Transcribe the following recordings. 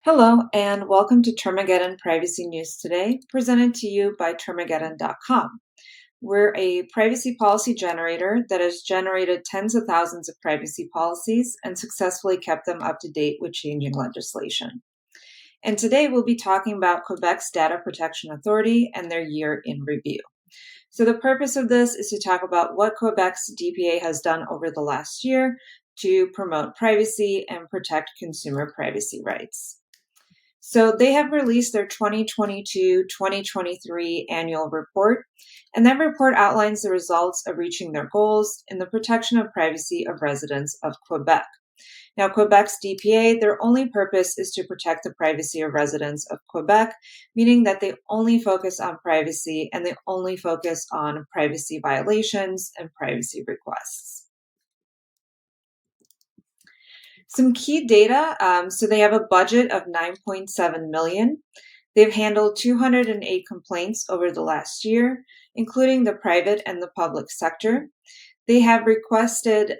Hello, and welcome to Termageddon Privacy News Today, presented to you by Termageddon.com. We're a privacy policy generator that has generated tens of thousands of privacy policies and successfully kept them up to date with changing legislation. And today we'll be talking about Quebec's Data Protection Authority and their year in review. So the purpose of this is to talk about what Quebec's DPA has done over the last year to promote privacy and protect consumer privacy rights. So they have released their 2022-2023 annual report, and that report outlines the results of reaching their goals in the protection of privacy of residents of Quebec. Now, Quebec's DPA, their only purpose is to protect the privacy of residents of Quebec, meaning that they only focus on privacy and they only focus on privacy violations and privacy requests. Some key data, so they have a budget of 9.7 million. They've handled 208 complaints over the last year, including the private and the public sector. They have reviewed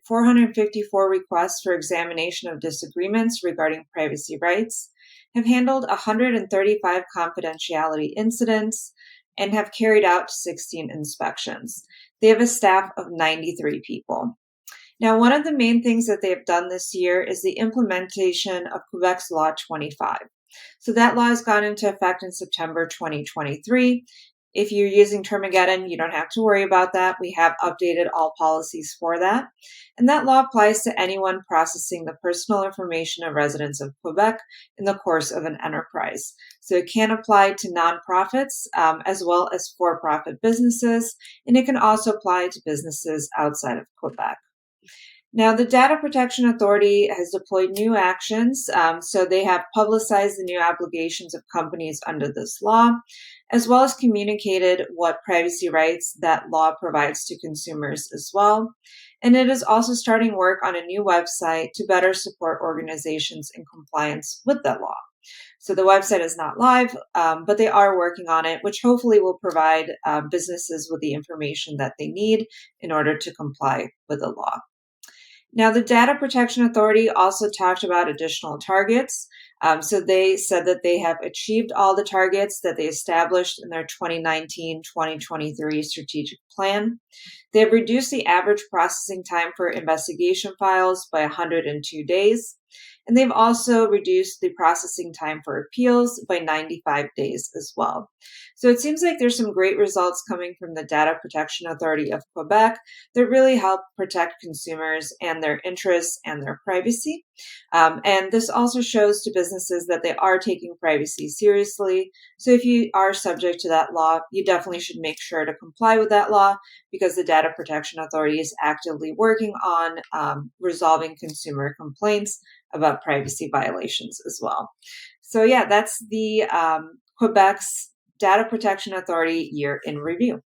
454 requests for examination of disagreements regarding privacy rights, have handled 135 confidentiality incidents, and have carried out 16 inspections. They have a staff of 93 people. Now, one of the main things that they have done this year is the implementation of Quebec's Law 25. So that law has gone into effect in September 2023. If you're using Termageddon, you don't have to worry about that. We have updated all policies for that. And that law applies to anyone processing the personal information of residents of Quebec in the course of an enterprise. So it can apply to nonprofits as well as for-profit businesses, and it can also apply to businesses outside of Quebec. Now, the Data Protection Authority has deployed new actions, so they have publicized the new obligations of companies under this law, as well as communicated what privacy rights that law provides to consumers as well. And it is also starting work on a new website to better support organizations in compliance with that law. So the website is not live, but they are working on it, which hopefully will provide businesses with the information that they need in order to comply with the law. Now, the Data Protection Authority also talked about additional targets. So they said that they have achieved all the targets that they established in their 2019-2023 strategic plan. They have reduced the average processing time for investigation files by 102 days. And they've also reduced the processing time for appeals by 95 days as well. So it seems like there's some great results coming from the Data Protection Authority of Quebec that really help protect consumers and their interests and their privacy. And this also shows to businesses that they are taking privacy seriously. So if you are subject to that law, you definitely should make sure to comply with that law because the Data Protection Authority is actively working on resolving consumer complaints about privacy violations as well. So yeah, that's the Quebec's Data Protection Authority year in review.